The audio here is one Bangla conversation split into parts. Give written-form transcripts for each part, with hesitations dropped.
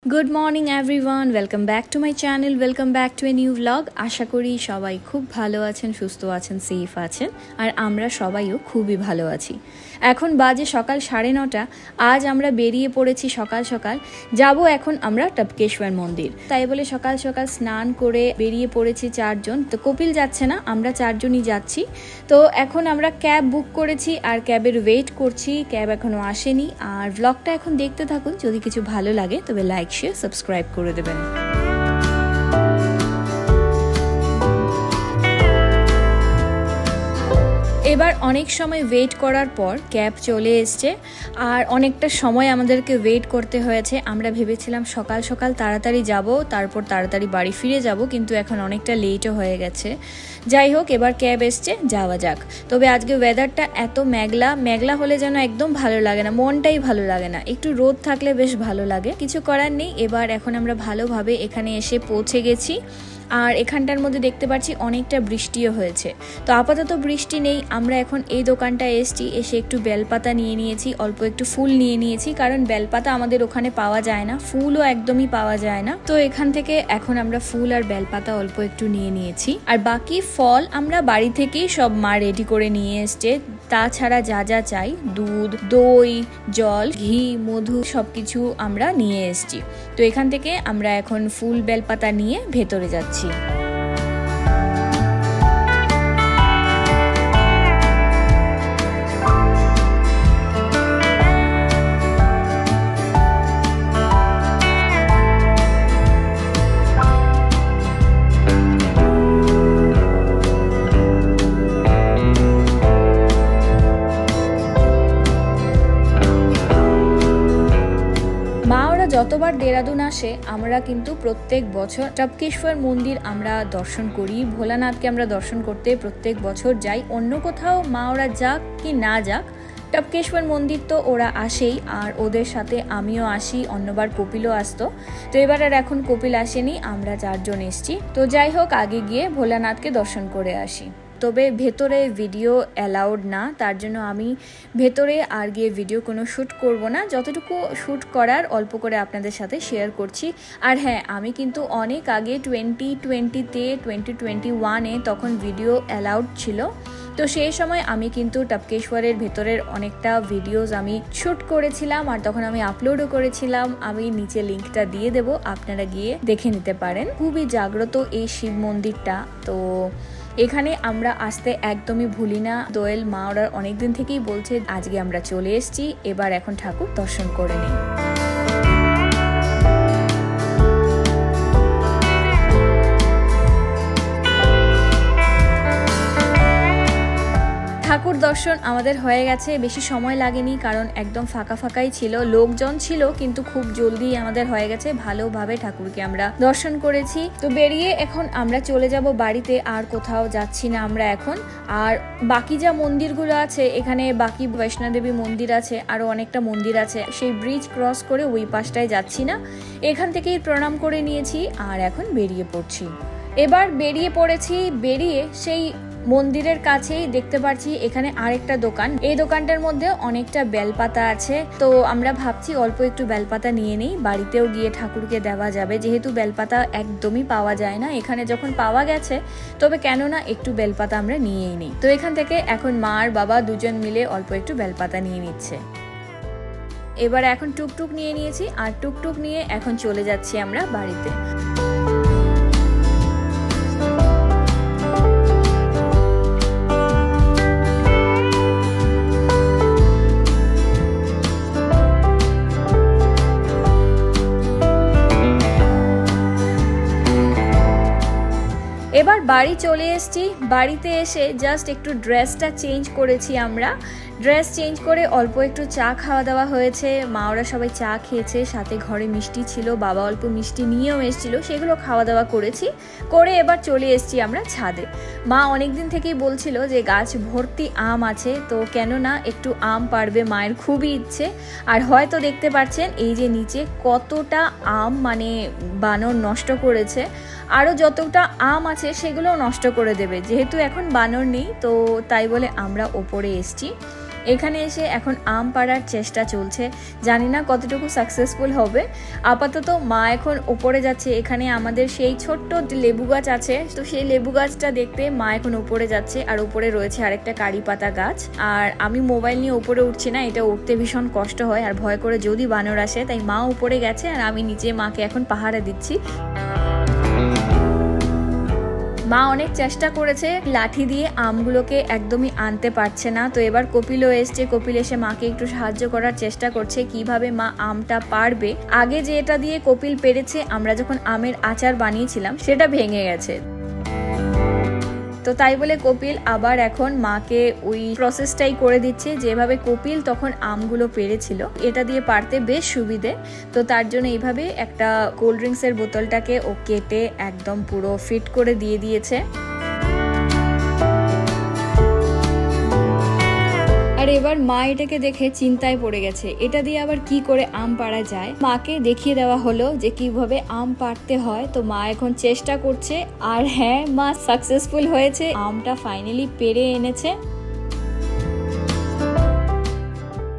Good morning everyone, welcome back to my channel, welcome back to a new vlog. আশা করি সবাই খুব ভালো আছেন, সুস্থ আছেন, সেফ আছেন আর আমরা সবাইও খুবই ভালো আছি। এখন বাজে সকাল 9:30। আজ আমরা বেরিয়ে পড়েছি সকাল সকাল, যাব এখন আমরা টপকেশ্বর মন্দির। তাই বলে সকাল সকাল স্নান করে বেরিয়ে পড়েছি 4 জন। তো কপিল যাচ্ছে না, আমরা 4 জনই যাচ্ছি। তো এখন আমরা ক্যাব বুক করেছি আর ক্যাবের ওয়েট করছি, ক্যাব এখনো আসেনি। আর ব্লগটা এখন দেখতে থাকুন, যদি কিছু ভালো লাগে তবে লাইক শেয়ার সাবস্ক্রাইব করে দেবেন। এবার অনেক সময় ওয়েট করার পর ক্যাব চলে এসছে আর অনেকটা সময় আমাদেরকে ওয়েট করতে হয়েছে। আমরা ভেবেছিলাম সকাল সকাল তাড়াতাড়ি যাব, তারপর তাড়াতাড়ি বাড়ি ফিরে যাব, কিন্তু এখন অনেকটা লেটও হয়ে গেছে। যাই হোক, এবার ক্যাব এসছে, যাওয়া যাক। তবে আজকে ওয়েদারটা এত মেঘলা মেঘলা হলে যেন একদম ভালো লাগে না, মনটাই ভালো লাগে না। একটু রোদ থাকলে বেশ ভালো লাগে, কিছু করার নেই। এবার এখন আমরা ভালোভাবে এখানে এসে পৌঁছে গেছি। আর এখানটার মধ্যে দেখতে পাচ্ছি অনেকটা বৃষ্টিও হয়েছে। তো আপাতত বৃষ্টি নেই। আমরা এখন এই দোকানটায় এসছি, এসে একটু বেলপাতা নিয়ে নিয়েছি, অল্প একটু ফুল নিয়ে নিয়েছি, কারণ বেলপাতা আমাদের ওখানে পাওয়া যায় না, ফুলও একদমই পাওয়া যায় না। তো এখান থেকে এখন আমরা ফুল আর বেলপাতা অল্প একটু নিয়ে নিয়েছি। আর বাকি ফল আমরা বাড়ি থেকেই সব মা রেডি করে নিয়ে এসছে। তাছাড়া যা যা চাই, দুধ, দই, জল, ঘি, মধু সবকিছু আমরা নিয়ে এসছি। তো এখান থেকে আমরা এখন ফুল বেলপাতা নিয়ে ভেতরে যাচ্ছি। যতবার দেরাদুন আসে আমরা কিন্তু প্রত্যেক বছর টপকেশ্বর মন্দির আমরা দর্শন করি। ভোলানাথকে আমরা দর্শন করতে প্রত্যেক বছর যাই। অন্য কোথাও মা ওরা যাক কি না যাক, টপকেশ্বর মন্দির তো ওরা আসেই, আর ওদের সাথে আমিও আসি। অন্যবার কপিলও আসতো, তো এবার আর এখন কপিল আসেনি, আমরা 4 জন এসছি। তো যাই হোক, আগে গিয়ে ভোলানাথকে দর্শন করে আসি। তবে ভেতরে ভিডিও অ্যালাউড না, তার জন্য আমি ভেতরে আর গিয়ে ভিডিও কোনো শ্যুট করব না। যতটুকু শ্যুট করার অল্প করে আপনাদের সাথে শেয়ার করছি। আর হ্যাঁ, আমি কিন্তু অনেক আগে 2020-তে 2021-এ তখন ভিডিও অ্যালাউড ছিল। তো সেই সময় আমি কিন্তু টপকেশ্বরের ভেতরের অনেকটা ভিডিওস আমি শ্যুট করেছিলাম আর তখন আমি আপলোডও করেছিলাম। আমি নিচে লিঙ্কটা দিয়ে দেব, আপনারা গিয়ে দেখে নিতে পারেন। খুবই জাগ্রত এই শিব মন্দিরটা। তো এখানে আমরা আসতে একদমই ভুলি না। দোয়েল মা ওরা অনেকদিন থেকেই বলছে আজকে আমরা চলে এসেছি, এবার এখন ঠাকুর দর্শন করে নিই। ঠাকুর দর্শন আমাদের হয়ে গেছে, বেশি সময় লাগেনি, কারণ একদম ফাঁকা ফাঁকাই ছিল, লোকজন ছিল, কিন্তু খুব জলদি আমাদের হয়ে গেছে। ভালোভাবে ঠাকুরকে আমরা দর্শন করেছি। তো বেরিয়ে এখন আমরা চলে যাব বাড়িতে, আর কোথাও যাচ্ছি না আমরা এখন। আর বাকি যা মন্দিরগুলো আছে, এখানে বাকি বৈষ্ণোদেবী মন্দির আছে, আরো অনেকটা মন্দির আছে, সেই ব্রিজ ক্রস করে ওই পাশটায় যাচ্ছি না, এখান থেকেই প্রণাম করে নিয়েছি আর এখন বেরিয়ে পড়ছি। এবার বেরিয়ে পড়েছি, বেরিয়ে সেই মন্দিরের কাছেই দেখতে পাচ্ছি এখানে আরেকটা দোকান। এই দোকানটার মধ্যে অনেকটা বেলপাতা আছে। তো আমরা ভাবছি অল্প একটু বেলপাতা নিয়ে নেই, বাড়িতেও গিয়ে ঠাকুরকে দেওয়া যাবে, যেহেতু বেলপাতা একদমই পাওয়া যায় না এখানে। যখন পাওয়া গেছে তবে কেন না একটু বেলপাতা আমরা নিয়েই নিই। তো এখান থেকে এখন মা আর বাবা দুজন মিলে অল্প একটু বেলপাতা নিয়ে নিচ্ছে। এবার এখন টুকটুক নিয়ে নিয়েছি আর টুকটুক নিয়ে এখন চলে যাচ্ছি আমরা বাড়িতে। এবার বাড়ি চলে এসেছি। বাড়িতে এসে জাস্ট একটু ড্রেসটা চেঞ্জ করেছি আমরা। ড্রেস চেঞ্জ করে অল্প একটু চা খাওয়া দাওয়া হয়েছে। মা ওরা সবাই চা খেয়েছে, সাথে ঘরে মিষ্টি ছিল, বাবা অল্প মিষ্টি নিয়েও এসেছিল, সেগুলো খাওয়া দাওয়া করেছি। করে এবার চলে এসেছি আমরা ছাদে। মা অনেকদিন থেকেই বলছিল যে গাছ ভর্তি আম আছে, তো কেন না একটু আম পাড়বে, মায়ের খুবই ইচ্ছে। আর হয়তো দেখতে পাচ্ছেন এই যে নিচে কতটা আম মানে বানর নষ্ট করেছে। আরও যতটা আম আছে সেগুলোও নষ্ট করে দেবে, যেহেতু এখন বানর নেই। তো তাই বলে আমরা ওপরে এসছি। এখানে এসে এখন আম পাড়ার চেষ্টা চলছে, জানি না কতটুকু সাকসেসফুল হবে। আপাতত মা এখন উপরে যাচ্ছে, এখানে আমাদের সেই ছোট্ট লেবু গাছ আছে, তো সেই লেবু গাছটা দেখতে মা এখন উপরে যাচ্ছে। আর উপরে রয়েছে আরেকটা কারি পাতা গাছ। আর আমি মোবাইল নিয়ে উপরে উঠছি না, এটা উঠতে ভীষণ কষ্ট হয় আর ভয় করে যদি বানর আসে, তাই মা উপরে গেছে আর আমি নিচে মাকে এখন পাহারা দিচ্ছি। মা অনেক চেষ্টা করেছে, লাঠি দিয়ে আমগুলোকে একদমই আনতে পারছে না। তো এবার কপিলও এসছে, কপিল এসে মাকে একটু সাহায্য করার চেষ্টা করছে কিভাবে মা আমটা পারবে। আগে যে এটা দিয়ে কপিল পেরেছে, আমরা যখন আমের আচার বানিয়েছিলাম সেটা ভেঙে গেছে। তো তাই বলে কপিল আবার এখন মাকে ওই প্রসেসটাই করে দিচ্ছে যেভাবে কপিল তখন আমগুলো পেরেছিল। এটা দিয়ে পারতে বেশ সুবিধে। তো তার জন্য এইভাবে একটা কোল্ড ড্রিঙ্কসের বোতলটাকে ও কেটে একদম পুরো ফিট করে দিয়ে দিয়েছে। আর এবার মা এটাকে দেখে চিন্তায় পড়ে গেছে, এটা দিয়ে আবার কি করে আম পাড়া যায়। মাকে দেখিয়ে দেওয়া হলো যে কিভাবে আম পাড়তে হয়। তো মা এখন চেষ্টা করছে, আর হ্যাঁ, মা সাকসেসফুল হয়েছে, আমটা ফাইনালি পেরে এনেছে।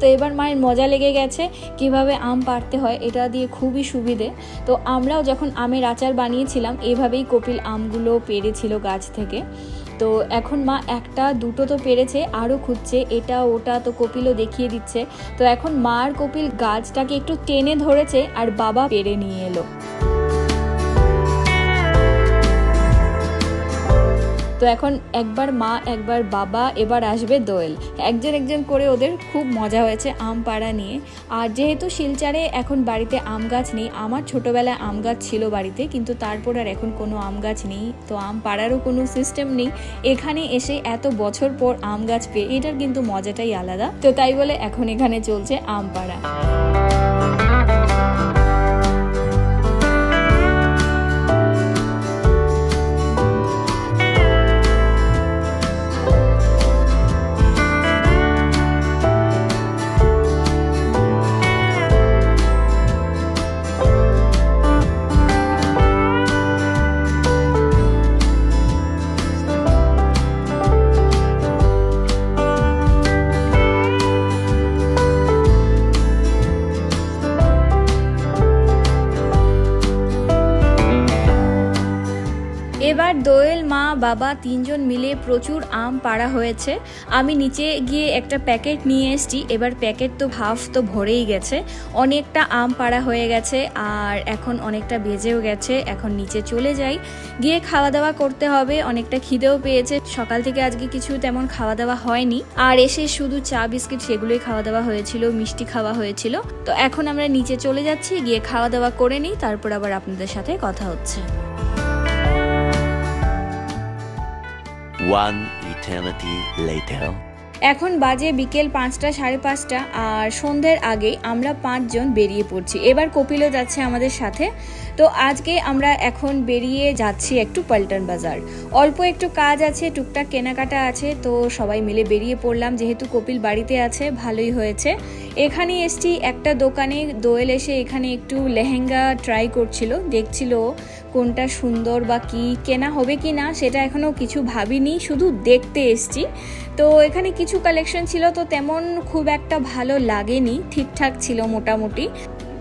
তো এবার মায়ের মজা লেগে গেছে কিভাবে আম পাড়তে হয়, এটা দিয়ে খুবই সুবিধে। তো আমরাও যখন আমের আচার বানিয়েছিলাম এভাবেই কপিল আমগুলো পেরেছিল গাছ থেকে। তো এখন মা একটা দুটো তো পেরেছে, আরও খুঁজছে এটা ওটা, তো কপিলও দেখিয়ে দিচ্ছে। তো এখন মা আর কপিল গাছটাকে একটু টেনে ধরেছে আর বাবা পেরে নিয়ে এলো। তো এখন একবার মা একবার বাবা, এবার আসবে দোয়েল, একজন একজন করে ওদের খুব মজা হয়েছে আম পাড়া নিয়ে। আর যেহেতু শিলচরে এখন বাড়িতে আম গাছ নেই, আমার ছোটোবেলায় আম গাছ ছিল বাড়িতে, কিন্তু তারপর আর এখন কোনো আম গাছ নেই, তো আম পাড়ারও কোনো সিস্টেম নেই। এখানে এসে এত বছর পর আম গাছ পেয়ে এটার কিন্তু মজাটাই আলাদা। তো তাই বলে এখন এখানে চলছে আম পাড়া। এবার দোয়েল, মা, বাবা তিনজন মিলে প্রচুর আম পাড়া হয়েছে। আমি নিচে গিয়ে একটা প্যাকেট নিয়ে এসেছি, এবার প্যাকেট তো হাফ তো ভরেই গেছে, অনেকটা আম পাড়া হয়ে গেছে আর এখন অনেকটা বেজেও গেছে। এখন নিচে চলে যাই, গিয়ে খাওয়া দাওয়া করতে হবে, অনেকটা খিদেও পেয়েছে। সকাল থেকে আজকে কিছু তেমন খাওয়া দাওয়া হয়নি, আর এসে শুধু চা বিস্কিট সেগুলোই খাওয়া দাওয়া হয়েছিল, মিষ্টি খাওয়া হয়েছিল। তো এখন আমরা নিচে চলে যাচ্ছি, গিয়ে খাওয়া দাওয়া করে নিই, তারপর আবার আপনাদের সাথে কথা হচ্ছে। One eternity later. এখন বাজে বিকেল 5টা, 5:30, আর সন্ধ্যের আগে আমরা 5 জন বেরিয়ে পড়ছি। এবার কপিলও যাচ্ছে আমাদের সাথে। তো আজকে আমরা এখন বেরিয়ে যাচ্ছি একটু পল্টন বাজার, অল্প একটু কাজ আছে, টুকটাক কেনাকাটা আছে, তো সবাই মিলে বেরিয়ে পড়লাম। যেহেতু কপিল বাড়িতে আছে ভালোই হয়েছে। এখানে এসছি একটা দোকানে, দোয়েল এসে এখানে একটু লেহেঙ্গা ট্রাই করছিল, দেখছিল কোনটা সুন্দর বা কি কেনা হবে কি না, সেটা এখনও কিছু ভাবিনি, শুধু দেখতে এসছি। তো এখানে কিছু কালেকশন ছিল, তো তেমন খুব একটা ভালো লাগেনি, ঠিকঠাক ছিল মোটামুটি।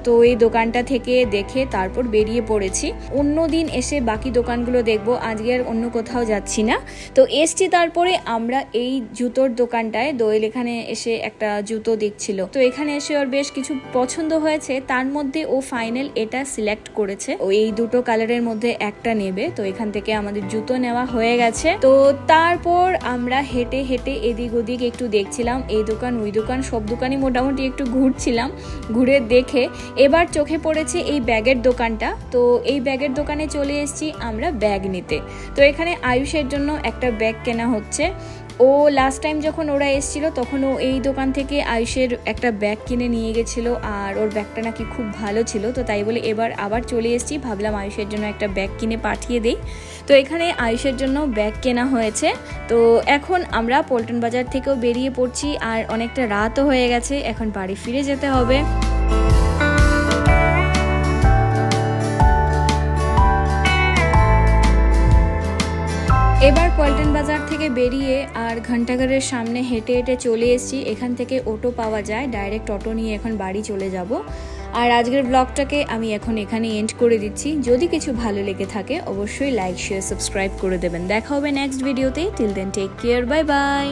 তো এই দোকানটা থেকে দেখে তারপর বেরিয়ে পড়েছি। অন্য দিন এসে বাকি দোকানগুলো দেখব, আজকে আর অন্য কোথাও যাচ্ছি না। তো এসছি তারপরে আমরা এই জুতোর দোকানটায়, দোয়েল এখানে এসে একটা জুতো দেখছিল, তো এখানে এসে ওর বেশ কিছু পছন্দ হয়েছে, তার মধ্যে ও ফাইনাল এটা সিলেক্ট করেছে, ও এই দুটো কালারের মধ্যে একটা নেবে। তো এখান থেকে আমাদের জুতো নেওয়া হয়ে গেছে। তো তারপর আমরা হেঁটে হেঁটে এদিক ওদিক একটু দেখছিলাম, এই দোকান ওই দোকান, সব দোকানই মোটামুটি একটু ঘুরছিলাম, ঘুরে দেখে এবার চোখে পড়েছে এই ব্যাগের দোকানটা। তো এই ব্যাগের দোকানে চলে এসেছি আমরা ব্যাগ নিতে। তো এখানে আয়ুষের জন্য একটা ব্যাগ কেনা হচ্ছে। ও লাস্ট টাইম যখন ওরা এসেছিল তখন ও এই দোকান থেকে আয়ুষের একটা ব্যাগ কিনে নিয়ে গেছিলো, আর ওর ব্যাগটা নাকি খুব ভালো ছিল। তো তাই বলে এবার আবার চলে এসেছি, ভাবলাম আয়ুষের জন্য একটা ব্যাগ কিনে পাঠিয়ে দেই। তো এখানে আয়ুষের জন্য ব্যাগ কেনা হয়েছে। তো এখন আমরা পল্টন বাজার থেকেও বেরিয়ে পড়ছি, আর অনেকটা রাতও হয়ে গেছে, এখন বাড়ি ফিরে যেতে হবে। এবার পল্টন বাজার থেকে বেরিয়ে আর ঘন্টাঘরের সামনে হেঁটে হেঁটে চলে এসেছি। এখান থেকে অটো পাওয়া যায়, ডাইরেক্ট অটো নিয়ে এখন বাড়ি চলে যাব। আর আজকের ব্লগটাকে আমি এখন এখানে এন্ড করে দিচ্ছি। যদি কিছু ভালো লেগে থাকে অবশ্যই লাইক শেয়ার সাবস্ক্রাইব করে দেবেন। দেখা হবে নেক্সট ভিডিওতে। Till then take care, bye by.